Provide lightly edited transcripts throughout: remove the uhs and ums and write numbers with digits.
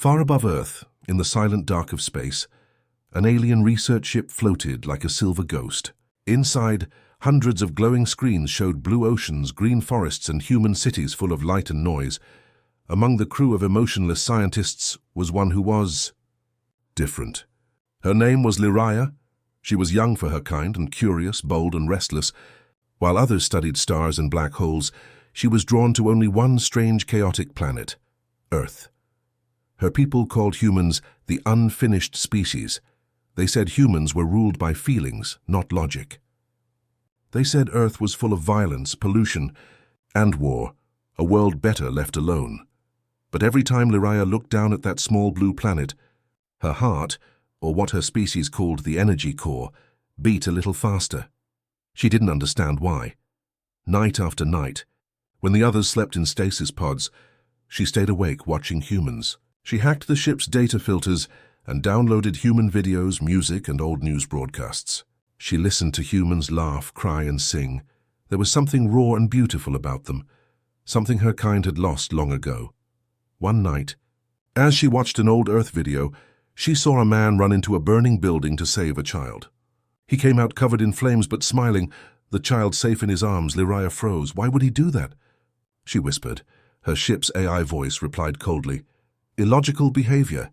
Far above Earth, in the silent dark of space, an alien research ship floated like a silver ghost. Inside, hundreds of glowing screens showed blue oceans, green forests, and human cities full of light and noise. Among the crew of emotionless scientists was one who was different. Her name was Liraya. She was young for her kind and curious, bold, and restless. While others studied stars and black holes, she was drawn to only one strange, chaotic planet, Earth. Her people called humans the unfinished species. They said humans were ruled by feelings, not logic. They said Earth was full of violence, pollution, and war, a world better left alone. But every time Liraya looked down at that small blue planet, her heart, or what her species called the energy core, beat a little faster. She didn't understand why. Night after night, when the others slept in stasis pods, she stayed awake watching humans. She hacked the ship's data filters and downloaded human videos, music, and old news broadcasts. She listened to humans laugh, cry, and sing. There was something raw and beautiful about them, something her kind had lost long ago. One night, as she watched an old Earth video, she saw a man run into a burning building to save a child. He came out covered in flames but smiling, the child safe in his arms. Liraya froze. Why would he do that? She whispered. Her ship's AI voice replied coldly. Illogical behavior.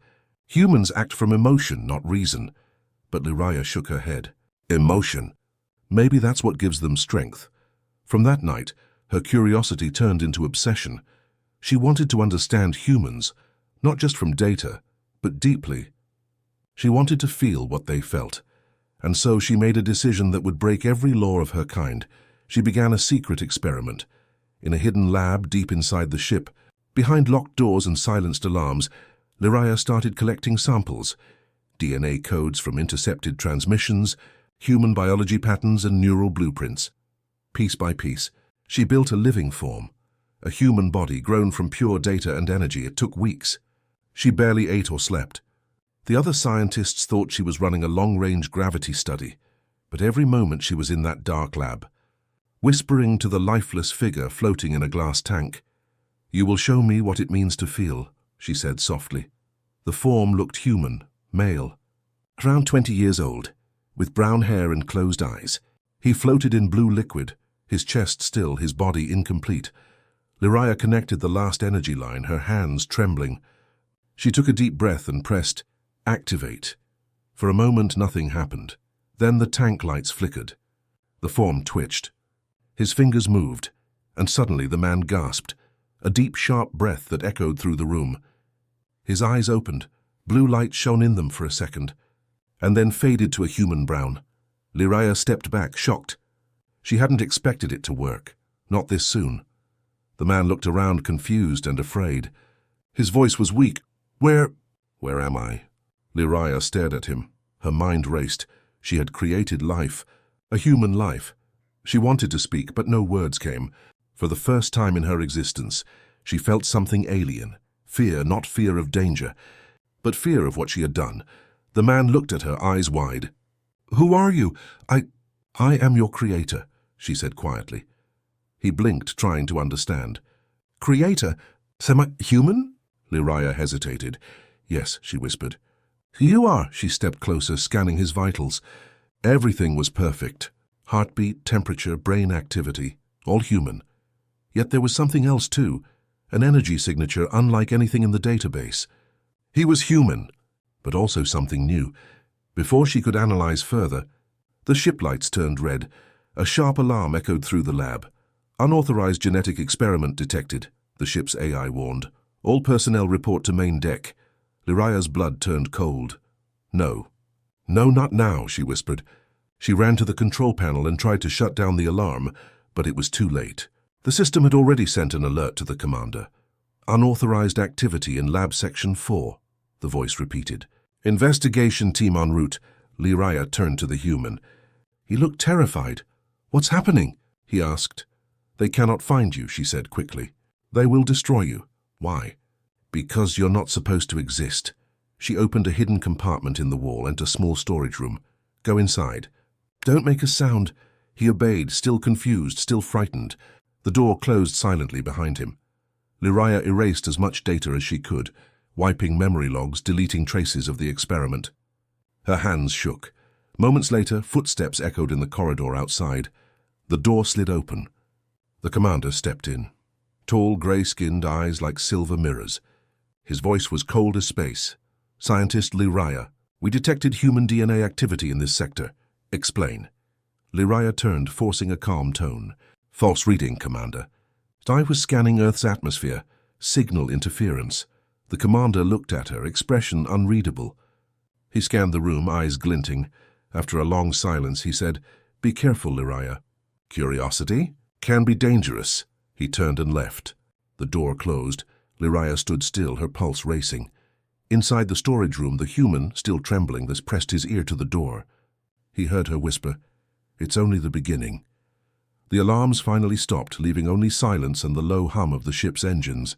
Humans act from emotion, not reason. But Liraya shook her head. Emotion. Maybe that's what gives them strength. From that night, her curiosity turned into obsession. She wanted to understand humans, not just from data, but deeply. She wanted to feel what they felt. And so she made a decision that would break every law of her kind. She began a secret experiment. In a hidden lab deep inside the ship, behind locked doors and silenced alarms, Liraya started collecting samples, DNA codes from intercepted transmissions, human biology patterns, and neural blueprints. Piece by piece, she built a living form, a human body grown from pure data and energy. It took weeks. She barely ate or slept. The other scientists thought she was running a long-range gravity study, but every moment she was in that dark lab, whispering to the lifeless figure floating in a glass tank. "You will show me what it means to feel," she said softly. The form looked human, male, around 20 years old, with brown hair and closed eyes. He floated in blue liquid, his chest still, his body incomplete. Liraya connected the last energy line, her hands trembling. She took a deep breath and pressed activate. For a moment, nothing happened. Then the tank lights flickered. The form twitched. His fingers moved, and suddenly the man gasped, a deep, sharp breath that echoed through the room. His eyes opened, blue light shone in them for a second, and then faded to a human brown. Liraya stepped back, shocked. She hadn't expected it to work, not this soon. The man looked around, confused and afraid. His voice was weak. Where am I?" Liraya stared at him. Her mind raced. She had created life, a human life. She wanted to speak, but no words came. For the first time in her existence, she felt something alien. Fear, not fear of danger, but fear of what she had done. The man looked at her, eyes wide. "Who are you?" I am your creator," she said quietly. He blinked, trying to understand. "Creator? Semi-human?" Liraya hesitated. "Yes," she whispered. "You are." She stepped closer, scanning his vitals. Everything was perfect. Heartbeat, temperature, brain activity, all human. Yet there was something else too, an energy signature unlike anything in the database. He was human, but also something new. Before she could analyze further, the ship lights turned red. A sharp alarm echoed through the lab. "Unauthorized genetic experiment detected," the ship's AI warned. "All personnel report to main deck." Liraya's blood turned cold. No, not now," she whispered. She ran to the control panel and tried to shut down the alarm, but it was too late. The system had already sent an alert to the commander. "Unauthorized activity in Lab Section 4, the voice repeated. "Investigation team en route." Liraya turned to the human. He looked terrified. "What's happening?" he asked. "They cannot find you," she said quickly. "They will destroy you." "Why?" "Because you're not supposed to exist." She opened a hidden compartment in the wall and a small storage room. "Go inside." "Don't make a sound." He obeyed, still confused, still frightened. The door closed silently behind him. Liraya erased as much data as she could. wiping memory logs, deleting traces of the experiment. Her hands shook. Moments later, footsteps echoed in the corridor outside. The door slid open. The commander stepped in. Tall, grey-skinned eyes like silver mirrors. His voice was cold as space. "Scientist Liraya, we detected human DNA activity in this sector. Explain." Liraya turned, forcing a calm tone. "False reading, Commander. I was scanning Earth's atmosphere. Signal interference." The commander looked at her, expression unreadable. He scanned the room, eyes glinting. After a long silence, he said, "Be careful, Liraya. Curiosity can be dangerous." He turned and left. The door closed. Liraya stood still, her pulse racing. Inside the storage room, the human, still trembling, pressed his ear to the door. He heard her whisper, "It's only the beginning." The alarms finally stopped, leaving only silence and the low hum of the ship's engines.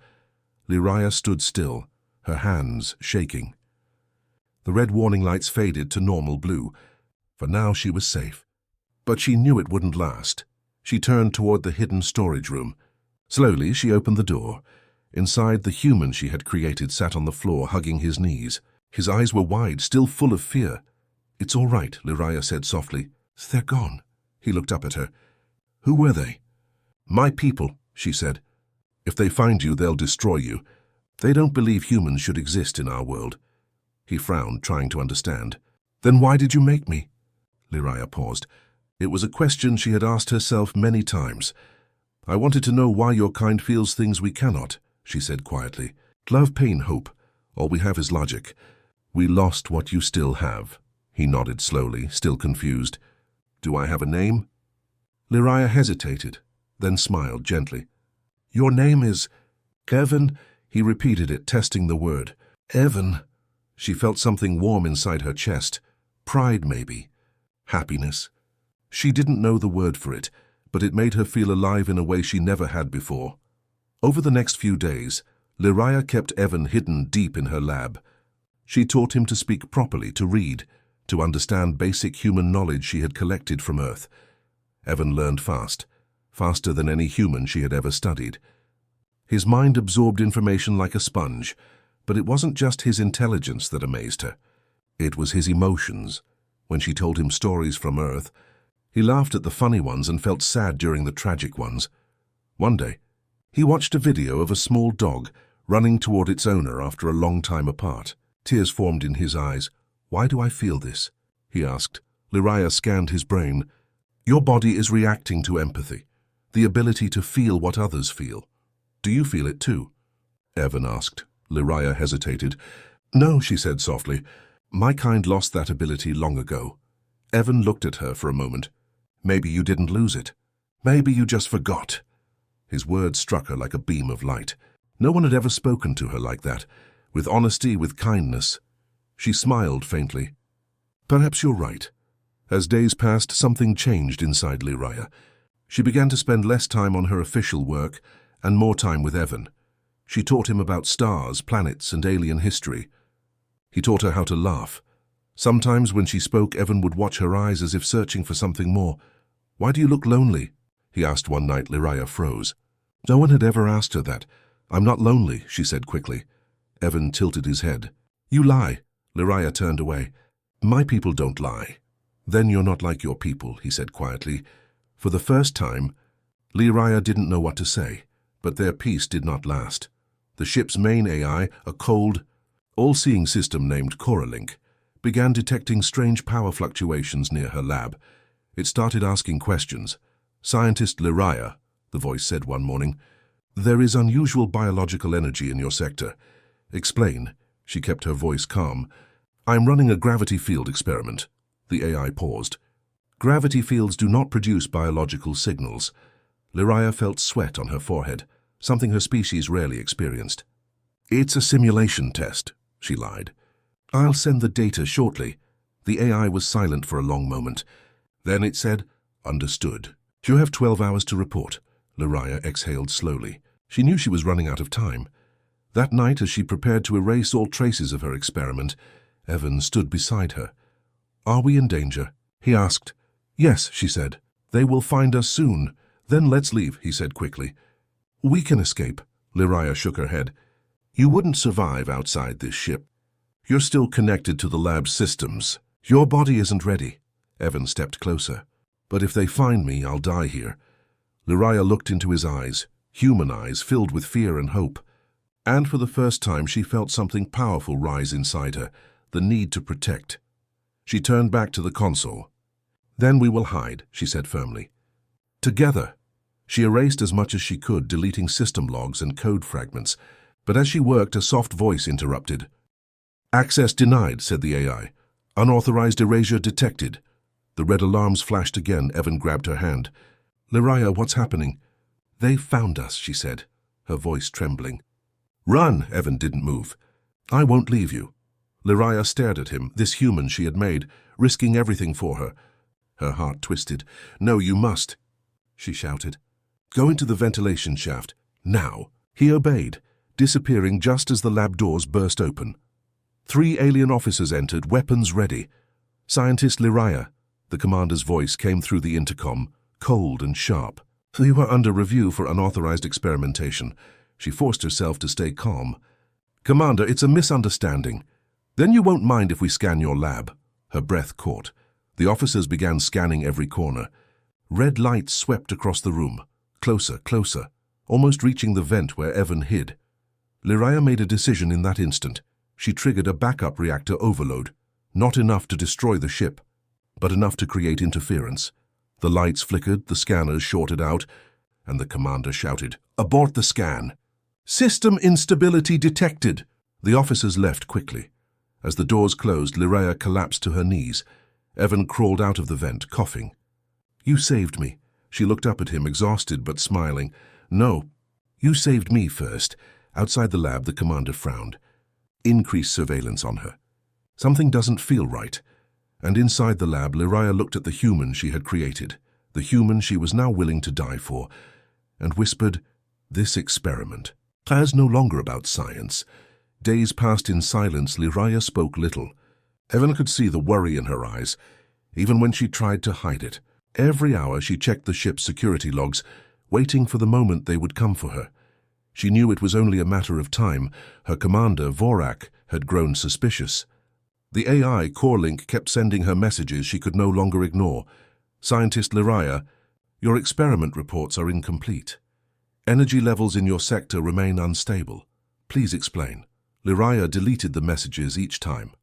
Liraya stood still, her hands shaking. The red warning lights faded to normal blue. For now she was safe. But she knew it wouldn't last. She turned toward the hidden storage room. Slowly, she opened the door. Inside, the human she had created sat on the floor, hugging his knees. His eyes were wide, still full of fear. "It's all right," Liraya said softly. "They're gone." He looked up at her. "Who were they?" "My people," she said. "If they find you, they'll destroy you. They don't believe humans should exist in our world." He frowned, trying to understand. "Then why did you make me?" Liraya paused. It was a question she had asked herself many times. "I wanted to know why your kind feels things we cannot," she said quietly. "Love, pain, hope. All we have is logic. We lost what you still have." He nodded slowly, still confused. "Do I have a name?" Liraya hesitated, then smiled gently. "Your name is Evan." He repeated it, testing the word. "Evan." She felt something warm inside her chest. Pride, maybe. Happiness. She didn't know the word for it, but it made her feel alive in a way she never had before. Over the next few days, Liraya kept Evan hidden deep in her lab. She taught him to speak properly, to read, to understand basic human knowledge she had collected from Earth. Evan learned fast, faster than any human she had ever studied. His mind absorbed information like a sponge, but it wasn't just his intelligence that amazed her. It was his emotions. When she told him stories from Earth, he laughed at the funny ones and felt sad during the tragic ones. One day, he watched a video of a small dog running toward its owner after a long time apart. Tears formed in his eyes. "Why do I feel this?" he asked. Liraya scanned his brain. "Your body is reacting to empathy, the ability to feel what others feel. Do you feel it too?" Evan asked. Liraya hesitated. "No," she said softly. "My kind lost that ability long ago." Evan looked at her for a moment. "Maybe you didn't lose it. Maybe you just forgot." His words struck her like a beam of light. No one had ever spoken to her like that, with honesty, with kindness. She smiled faintly. "Perhaps you're right." As days passed, something changed inside Liraya. She began to spend less time on her official work and more time with Evan. She taught him about stars, planets, and alien history. He taught her how to laugh. Sometimes when she spoke, Evan would watch her eyes as if searching for something more. "Why do you look lonely?" he asked one night. Liraya froze. No one had ever asked her that. "I'm not lonely," she said quickly. Evan tilted his head. "You lie." Liraya turned away. "My people don't lie." "Then you're not like your people," he said quietly. For the first time, Liraya didn't know what to say, but their peace did not last. The ship's main AI, a cold, all-seeing system named Coralink, began detecting strange power fluctuations near her lab. It started asking questions. "Scientist Liraya," the voice said one morning, "there is unusual biological energy in your sector. Explain." She kept her voice calm. "I'm running a gravity field experiment." The AI paused. "Gravity fields do not produce biological signals." Liraya felt sweat on her forehead, something her species rarely experienced. "It's a simulation test," she lied. "I'll send the data shortly." The AI was silent for a long moment. Then it said, "Understood. You have 12 hours to report." Liraya exhaled slowly. She knew she was running out of time. That night, as she prepared to erase all traces of her experiment, Evan stood beside her. "Are we in danger?" he asked. "Yes," she said. "They will find us soon. Then let's leave," he said quickly. "We can escape." Liraya shook her head. You wouldn't survive outside this ship. You're still connected to the lab's systems. Your body isn't ready. Evan stepped closer. But if they find me, I'll die here. Lyraya looked into his eyes, human eyes filled with fear and hope. And for the first time, she felt something powerful rise inside her, the need to protect. She turned back to the console. Then we will hide, she said firmly. Together. She erased as much as she could, deleting system logs and code fragments. But as she worked, a soft voice interrupted. Access denied, said the AI. Unauthorized erasure detected. The red alarms flashed again. Evan grabbed her hand. Lyraya, what's happening? They found us, she said, her voice trembling. Run! Evan didn't move. I won't leave you. Lyraya stared at him, this human she had made, risking everything for her. Her heart twisted. No, you must, she shouted. Go into the ventilation shaft. Now. He obeyed, disappearing just as the lab doors burst open. 3 alien officers entered, weapons ready. Scientist Lyraya, the commander's voice came through the intercom, cold and sharp. You are under review for unauthorized experimentation. She forced herself to stay calm. Commander, it's a misunderstanding. Then you won't mind if we scan your lab. Her breath caught. The officers began scanning every corner. Red lights swept across the room. Closer, closer, almost reaching the vent where Evan hid. Lyraya made a decision in that instant. She triggered a backup reactor overload. Not enough to destroy the ship, but enough to create interference. The lights flickered, the scanners shorted out, and the commander shouted, Abort the scan! System instability detected! The officers left quickly. As the doors closed, Lyraya collapsed to her knees. Evan crawled out of the vent, coughing. You saved me. She looked up at him, exhausted but smiling. No, you saved me first. Outside the lab, the commander frowned. Increased surveillance on her. Something doesn't feel right. And inside the lab, Lyraya looked at the human she had created, the human she was now willing to die for, and whispered, This experiment is no longer about science. Days passed in silence. Lyraya spoke little. Evan could see the worry in her eyes, even when she tried to hide it. Every hour she checked the ship's security logs, waiting for the moment they would come for her. She knew it was only a matter of time. Her commander, Vorak, had grown suspicious. The AI core link kept sending her messages she could no longer ignore. Scientist Lyraya, your experiment reports are incomplete. Energy levels in your sector remain unstable. Please explain. Lyraya deleted the messages each time.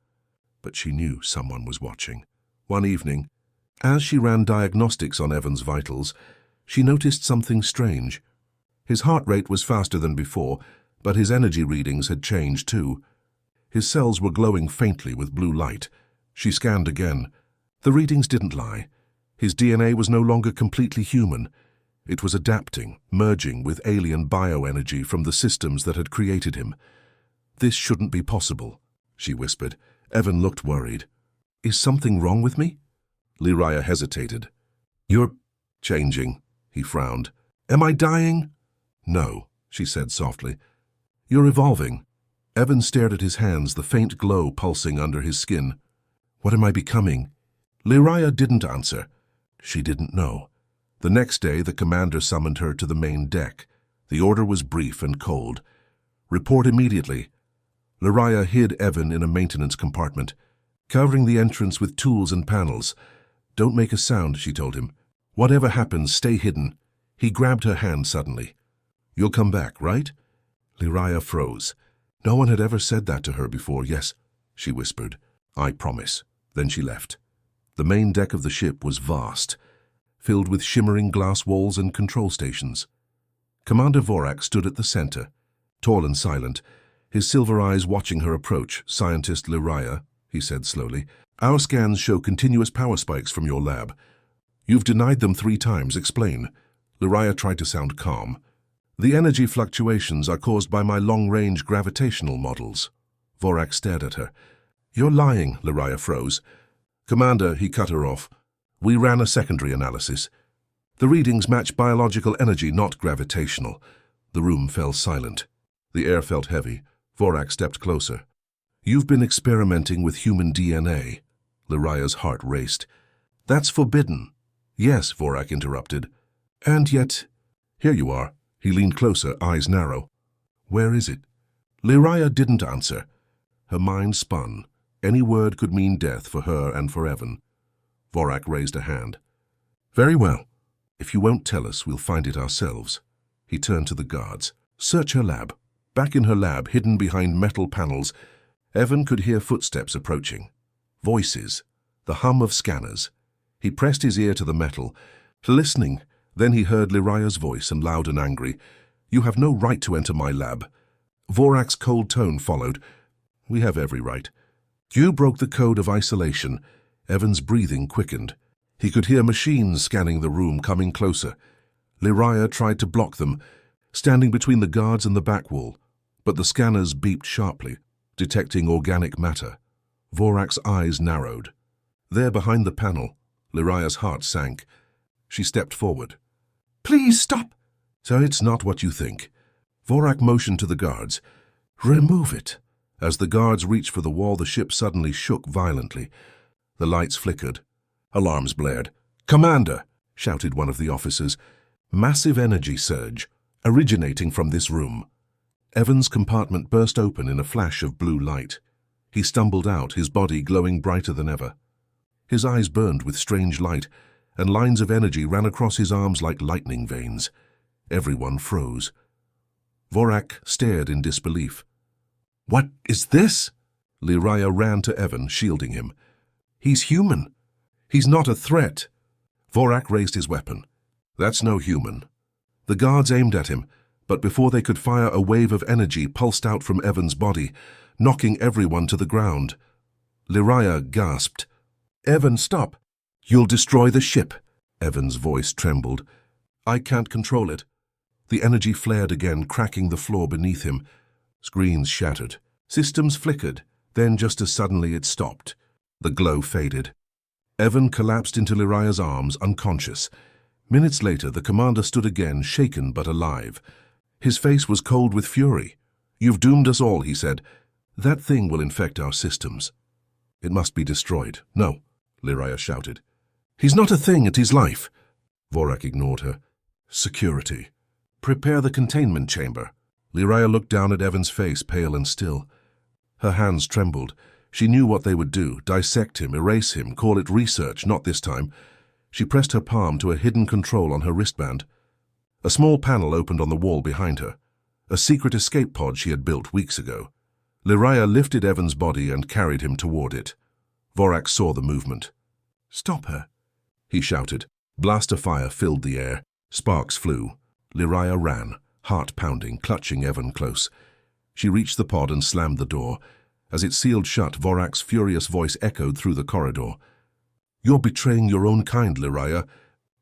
But she knew someone was watching. One evening, as she ran diagnostics on Evan's vitals, she noticed something strange. His heart rate was faster than before, but his energy readings had changed too. His cells were glowing faintly with blue light. She scanned again. The readings didn't lie. His DNA was no longer completely human. It was adapting, merging with alien bioenergy from the systems that had created him. This shouldn't be possible, she whispered. Evan looked worried. Is something wrong with me? Lyraya hesitated. You're changing, he frowned. Am I dying? No, she said softly. You're evolving. Evan stared at his hands, the faint glow pulsing under his skin. What am I becoming? Lyraya didn't answer. She didn't know. The next day, the commander summoned her to the main deck. The order was brief and cold. Report immediately. Lyraya hid Evan in a maintenance compartment, covering the entrance with tools and panels. Don't make a sound, she told him. Whatever happens, stay hidden. He grabbed her hand suddenly. You'll come back, right? Lyraya froze. No one had ever said that to her before. Yes, she whispered. I promise. Then she left. The main deck of the ship was vast, filled with shimmering glass walls and control stations. Commander Vorak stood at the center, tall and silent, his silver eyes watching her approach. Scientist Lyraya, he said slowly, our scans show continuous power spikes from your lab. You've denied them 3 times. Explain. Lyraya tried to sound calm. The energy fluctuations are caused by my long-range gravitational models. Vorak stared at her. You're lying, Lyraya froze. Commander, he cut her off. We ran a secondary analysis. The readings match biological energy, not gravitational. The room fell silent. The air felt heavy. Vorak stepped closer. You've been experimenting with human DNA. Lyraya's heart raced. That's forbidden. Yes, Vorak interrupted. And yet, here you are. He leaned closer, eyes narrow. Where is it? Lyraya didn't answer. Her mind spun. Any word could mean death for her and for Evan. Vorak raised a hand. Very well. If you won't tell us, we'll find it ourselves. He turned to the guards. Search her lab. Back in her lab, hidden behind metal panels, Evan could hear footsteps approaching. Voices. The hum of scanners. He pressed his ear to the metal, listening. Then he heard Lyraya's voice, and loud and angry. You have no right to enter my lab. Vorak's cold tone followed. We have every right. You broke the code of isolation. Evan's breathing quickened. He could hear machines scanning the room, coming closer. Lyraya tried to block them, standing between the guards and the back wall, but the scanners beeped sharply, detecting organic matter. Vorak's eyes narrowed. There behind the panel, Lyraya's heart sank. She stepped forward. Please stop! So it's not what you think. Vorak motioned to the guards. Remove it. As the guards reached for the wall, the ship suddenly shook violently. The lights flickered. Alarms blared. Commander! Shouted one of the officers. Massive energy surge, originating from this room. Evan's compartment burst open in a flash of blue light. He stumbled out, his body glowing brighter than ever. His eyes burned with strange light, and lines of energy ran across his arms like lightning veins. Everyone froze. Vorak stared in disbelief. What is this? Lyraya ran to Evan, shielding him. He's human. He's not a threat. Vorak raised his weapon. That's no human. The guards aimed at him, but before they could fire, a wave of energy pulsed out from Evan's body, knocking everyone to the ground. Lyraya gasped. Evan, stop. You'll destroy the ship. Evan's voice trembled. I can't control it. The energy flared again, cracking the floor beneath him. Screens shattered. Systems flickered. Then just as suddenly it stopped. The glow faded. Evan collapsed into Lyraya's arms, unconscious. Minutes later, the commander stood again, shaken but alive. His face was cold with fury. You've doomed us all, he said. That thing will infect our systems. It must be destroyed. No, Lyraya shouted. He's not a thing, it's his life. Vorak ignored her. Security. Prepare the containment chamber. Lyraya looked down at Evan's face, pale and still. Her hands trembled. She knew what they would do, dissect him, erase him, call it research, not this time. She pressed her palm to a hidden control on her wristband. A small panel opened on the wall behind her. A secret escape pod she had built weeks ago. Lyraya lifted Evan's body and carried him toward it. Vorak saw the movement. Stop her, he shouted. Blaster fire filled the air. Sparks flew. Lyraya ran, heart pounding, clutching Evan close. She reached the pod and slammed the door. As it sealed shut, Vorak's furious voice echoed through the corridor. You're betraying your own kind, Lyraya.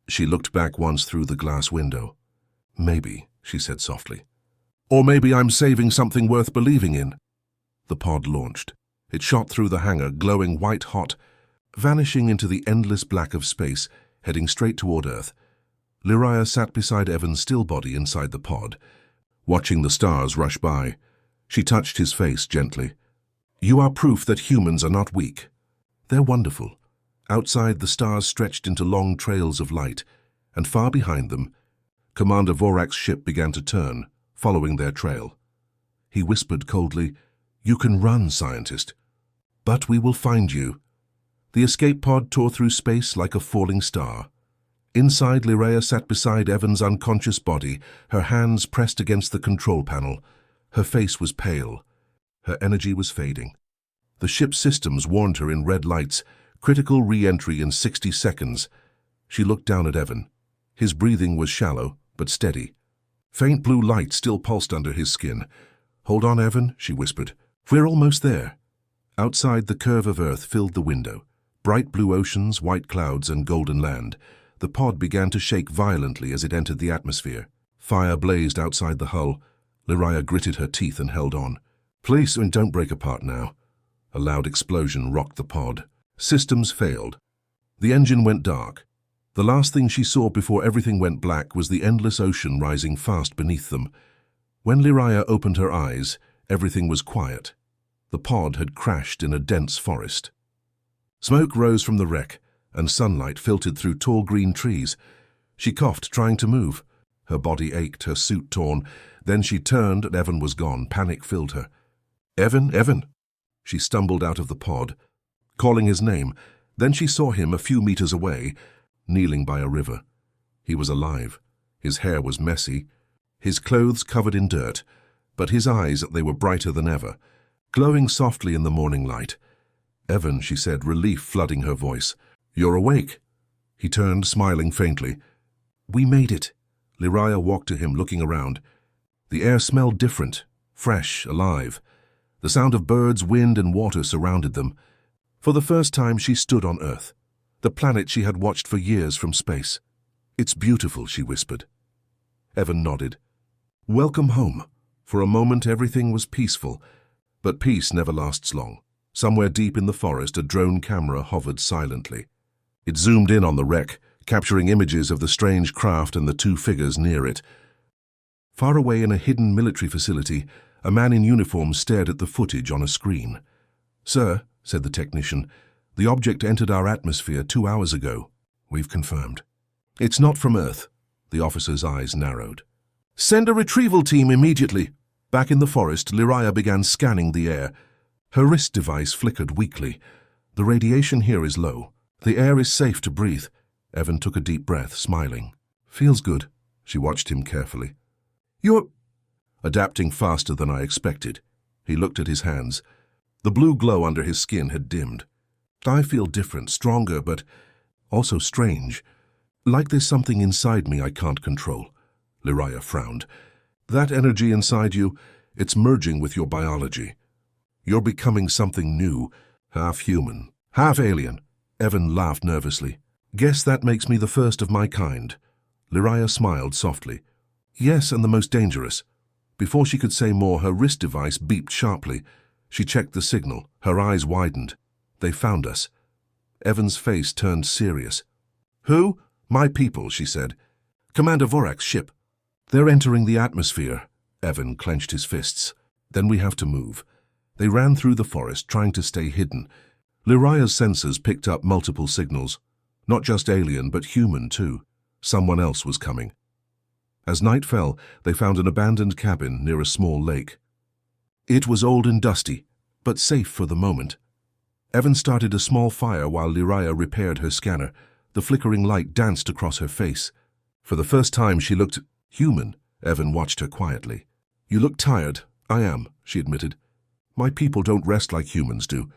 She looked back once through the glass window. Maybe, she said softly. Or maybe I'm saving something worth believing in. The pod launched. It shot through the hangar, glowing white-hot, vanishing into the endless black of space, heading straight toward Earth. Lyraya sat beside Evan's still body inside the pod, watching the stars rush by. She touched his face gently. You are proof that humans are not weak. They're wonderful. Outside, the stars stretched into long trails of light, and far behind them, Commander Vorak's ship began to turn, following their trail. He whispered coldly, You can run, scientist, but we will find you. The escape pod tore through space like a falling star. Inside, Lyraya sat beside Evan's unconscious body, her hands pressed against the control panel. Her face was pale. Her energy was fading. The ship's systems warned her in red lights, critical re-entry in 60 seconds. She looked down at Evan. His breathing was shallow, but steady. Faint blue light still pulsed under his skin. Hold on, Evan, she whispered. We're almost there. Outside, the curve of Earth filled the window. Bright blue oceans, white clouds, and golden land. The pod began to shake violently as it entered the atmosphere. Fire blazed outside the hull. Lyraya gritted her teeth and held on. Please, don't break apart now. A loud explosion rocked the pod. Systems failed. The engine went dark. The last thing she saw before everything went black was the endless ocean rising fast beneath them. When Lyraya opened her eyes, everything was quiet. The pod had crashed in a dense forest. Smoke rose from the wreck, and sunlight filtered through tall green trees. She coughed, trying to move. Her body ached, her suit torn. Then she turned and Evan was gone. Panic filled her. Evan, Evan. She stumbled out of the pod, calling his name. Then she saw him a few meters away, kneeling by a river. He was alive. His hair was messy, his clothes covered in dirt, but his eyes, they were brighter than ever, glowing softly in the morning light. Evan, she said, relief flooding her voice. You're awake. He turned, smiling faintly. We made it. Lyraya walked to him, looking around. The air smelled different, fresh, alive. The sound of birds, wind, and water surrounded them. For the first time she stood on Earth, the planet she had watched for years from space. It's beautiful, she whispered. Evan nodded. Welcome home. For a moment everything was peaceful, but peace never lasts long. Somewhere deep in the forest a drone camera hovered silently. It zoomed in on the wreck, capturing images of the strange craft and the two figures near it. Far away in a hidden military facility, a man in uniform stared at the footage on a screen. Sir, said the technician, the object entered our atmosphere 2 hours ago. We've confirmed. It's not from Earth. The officer's eyes narrowed. Send a retrieval team immediately. Back in the forest, Lyraya began scanning the air. Her wrist device flickered weakly. The radiation here is low. The air is safe to breathe. Evan took a deep breath, smiling. Feels good. She watched him carefully. You're adapting faster than I expected. He looked at his hands. The blue glow under his skin had dimmed. I feel different, stronger, but also strange. Like there's something inside me I can't control. Lyraya frowned. That energy inside you, it's merging with your biology. You're becoming something new, half human, half alien. Evan laughed nervously. Guess that makes me the first of my kind. Lyraya smiled softly. Yes, and the most dangerous. Before she could say more, her wrist device beeped sharply. She checked the signal. Her eyes widened. They found us. Evan's face turned serious. Who? My people, she said. Commander Vorak's ship. They're entering the atmosphere. Evan clenched his fists. Then we have to move. They ran through the forest, trying to stay hidden. Lyraya's sensors picked up multiple signals. Not just alien, but human, too. Someone else was coming. As night fell, they found an abandoned cabin near a small lake. It was old and dusty, but safe for the moment. Evan started a small fire while Lyraya repaired her scanner. The flickering light danced across her face. For the first time she looked human. Evan watched her quietly. You look tired. I am, she admitted. My people don't rest like humans do.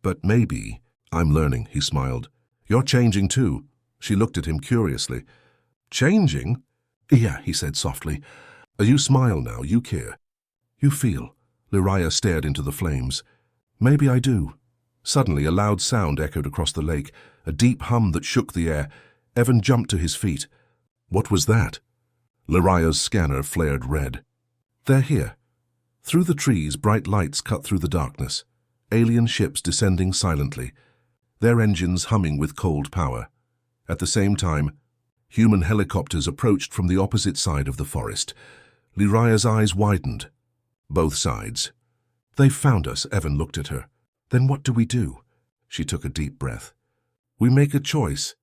But maybe. I'm learning, he smiled. You're changing too. She looked at him curiously. Changing? Yeah, he said softly. You smile now, you care. You feel. Lyraya stared into the flames. Maybe I do. Suddenly a loud sound echoed across the lake, a deep hum that shook the air. Evan jumped to his feet. What was that? Lyraya's scanner flared red. They're here. Through the trees, bright lights cut through the darkness. Alien ships descending silently, their engines humming with cold power. At the same time, human helicopters approached from the opposite side of the forest. Lyraya's eyes widened. Both sides. They've found us, Evan looked at her. Then what do we do? She took a deep breath. We make a choice.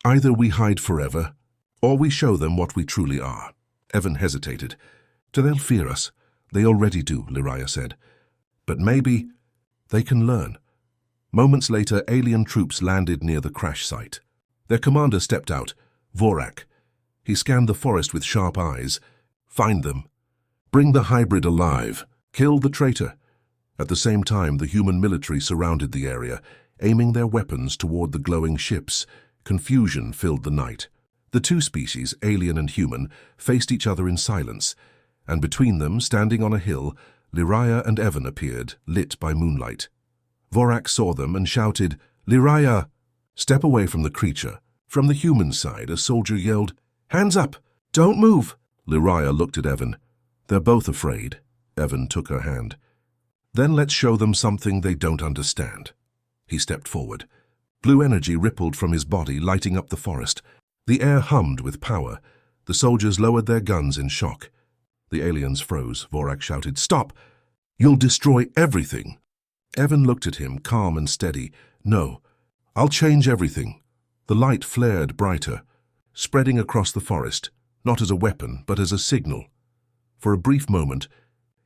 Either we hide forever, or we show them what we truly are. Evan hesitated. They'll fear us. They already do, Lyraya said. But maybe they can learn. Moments later, alien troops landed near the crash site. Their commander stepped out, Vorak. He scanned the forest with sharp eyes. Find them. Bring the hybrid alive. Kill the traitor. At the same time, the human military surrounded the area, aiming their weapons toward the glowing ships. Confusion filled the night. The two species, alien and human, faced each other in silence, and between them, standing on a hill, Lyraya and Evan appeared, lit by moonlight. Vorak saw them and shouted, Lyraya! Step away from the creature. From the human side, a soldier yelled, Hands up! Don't move! Lyraya looked at Evan. They're both afraid. Evan took her hand. Then let's show them something they don't understand. He stepped forward. Blue energy rippled from his body, lighting up the forest. The air hummed with power. The soldiers lowered their guns in shock. The aliens froze. Vorak shouted, Stop! You'll destroy everything! Evan looked at him, calm and steady. No, I'll change everything. The light flared brighter, spreading across the forest, not as a weapon, but as a signal. For a brief moment,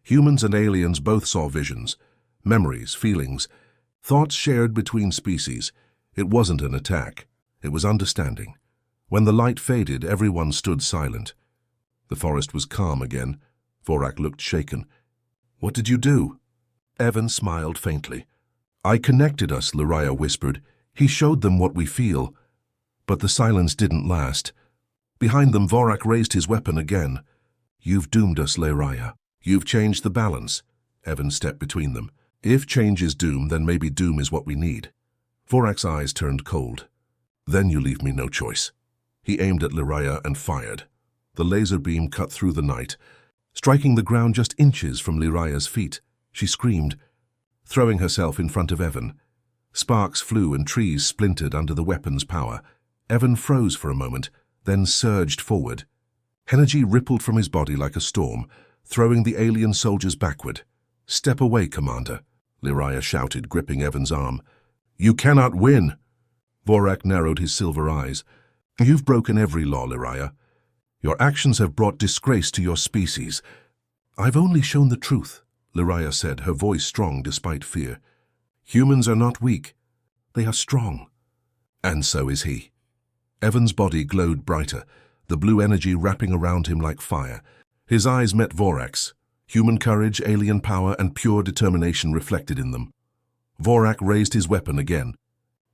humans and aliens both saw visions, Memories, feelings, thoughts shared between species. It wasn't an attack. It was understanding. When the light faded, everyone stood silent. The forest was calm again. Vorak looked shaken. "What did you do?" Evan smiled faintly. "I connected us," Lyraya whispered. "He showed them what we feel." But the silence didn't last. Behind them, Vorak raised his weapon again. "You've doomed us, Lyraya. You've changed the balance." Evan stepped between them. "If change is doom, then maybe doom is what we need." Vorak's eyes turned cold. "Then you leave me no choice." He aimed at Lyraya and fired. The laser beam cut through the night, striking the ground just inches from Lyraya's feet. She screamed, throwing herself in front of Evan. Sparks flew and trees splintered under the weapon's power. Evan froze for a moment, then surged forward. Energy rippled from his body like a storm, throwing the alien soldiers backward. "Step away, Commander," Lyraya shouted, gripping Evan's arm. "You cannot win." Vorak narrowed his silver eyes. "You've broken every law, Lyraya. Your actions have brought disgrace to your species." "I've only shown the truth," Lyraya said, her voice strong despite fear. "Humans are not weak. They are strong." And so is he. Evan's body glowed brighter, the blue energy wrapping around him like fire. His eyes met Vorak's. Human courage, alien power, and pure determination reflected in them. Vorak raised his weapon again.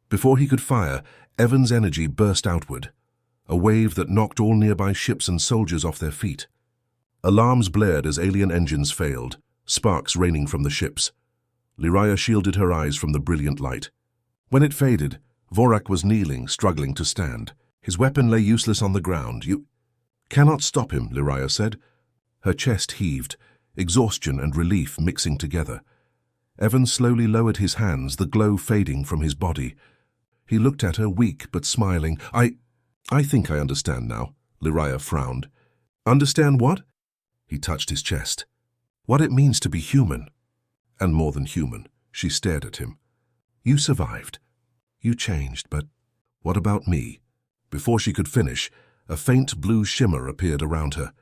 Before he could fire, Evan's energy burst outward, a wave that knocked all nearby ships and soldiers off their feet. Alarms blared as alien engines failed, sparks raining from the ships. Lyraya shielded her eyes from the brilliant light. When it faded, Vorak was kneeling, struggling to stand. His weapon lay useless on the ground. "You cannot stop him," Lyraya said. Her chest heaved, exhaustion and relief mixing together. Evan slowly lowered his hands, the glow fading from his body. He looked at her, weak but smiling. I think I understand now," Lyraya frowned. "Understand what?" He touched his chest. "What it means to be human." And more than human, she stared at him. "You survived. You changed, but what about me?" Before she could finish, a faint blue shimmer appeared around her.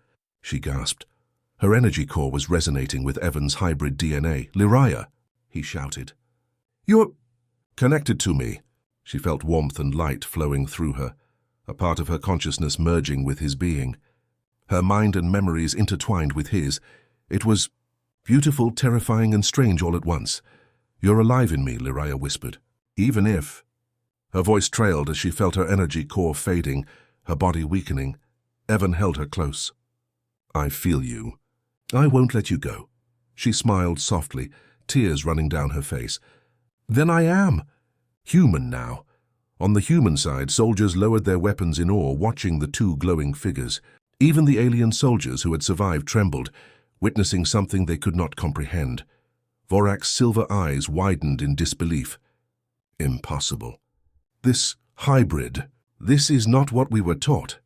She gasped. Her energy core was resonating with Evan's hybrid DNA. "Lyraya!" he shouted. "You're connected to me." She felt warmth and light flowing through her, a part of her consciousness merging with his being. Her mind and memories intertwined with his. It was beautiful, terrifying, and strange all at once. "You're alive in me," Lyraya whispered. "Even if—" Her voice trailed as she felt her energy core fading, her body weakening. Evan held her close. "I feel you. I won't let you go." She smiled softly, tears running down her face. "Then I am human now." On the human side, soldiers lowered their weapons in awe, watching the two glowing figures. Even the alien soldiers who had survived trembled, witnessing something they could not comprehend. Vorak's silver eyes widened in disbelief. "Impossible. This hybrid, this is not what we were taught."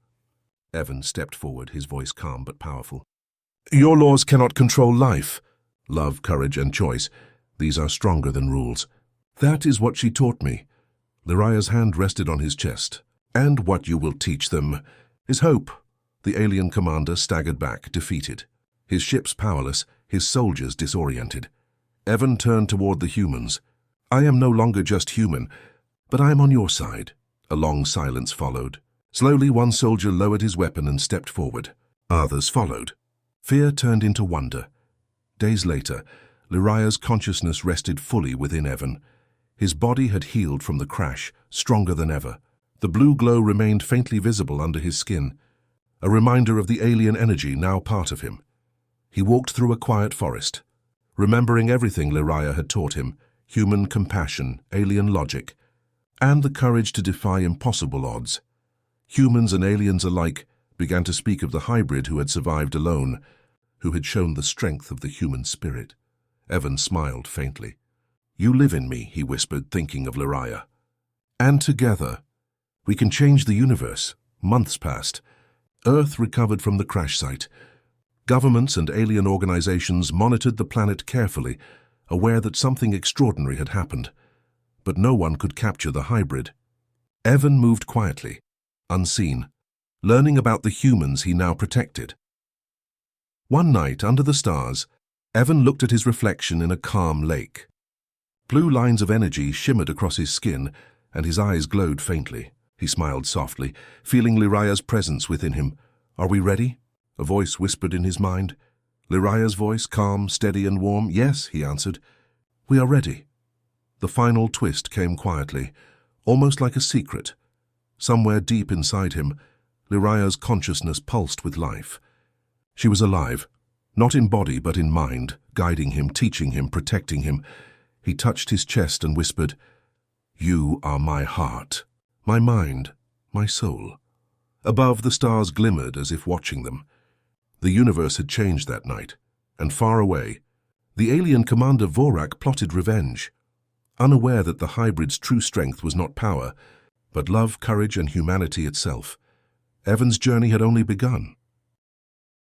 Evan stepped forward, his voice calm but powerful. "Your laws cannot control life. Love, courage, and choice. These are stronger than rules. That is what she taught me." Lyraya's hand rested on his chest. "And what you will teach them is hope." The alien commander staggered back, defeated. His ships powerless, his soldiers disoriented. Evan turned toward the humans. "I am no longer just human, but I am on your side." A long silence followed. Slowly, one soldier lowered his weapon and stepped forward. Others followed. Fear turned into wonder. Days later, Lyraya's consciousness rested fully within Evan. His body had healed from the crash, stronger than ever. The blue glow remained faintly visible under his skin, a reminder of the alien energy now part of him. He walked through a quiet forest, remembering everything Lyraya had taught him: human compassion, alien logic, and the courage to defy impossible odds. Humans and aliens alike began to speak of the hybrid who had survived alone, who had shown the strength of the human spirit. Evan smiled faintly. "You live in me," he whispered, thinking of Lyraya. "And together, we can change the universe." Months passed. Earth recovered from the crash site. Governments and alien organizations monitored the planet carefully, aware that something extraordinary had happened. But no one could capture the hybrid. Evan moved quietly, unseen, learning about the humans he now protected. One night, under the stars, Evan looked at his reflection in a calm lake. Blue lines of energy shimmered across his skin, and his eyes glowed faintly. He smiled softly, feeling Liraya's presence within him. "Are we ready?" A voice whispered in his mind. Liraya's voice, calm, steady, and warm. "Yes," he answered. "We are ready." The final twist came quietly, almost like a secret. Somewhere deep inside him, Liraya's consciousness pulsed with life. She was alive, not in body but in mind, guiding him, teaching him, protecting him. He touched his chest and whispered, "You are my heart, my mind, my soul." Above, the stars glimmered as if watching them. The universe had changed that night, and far away, the alien commander Vorak plotted revenge. Unaware that the hybrid's true strength was not power, but love, courage, and humanity itself. Evan's journey had only begun.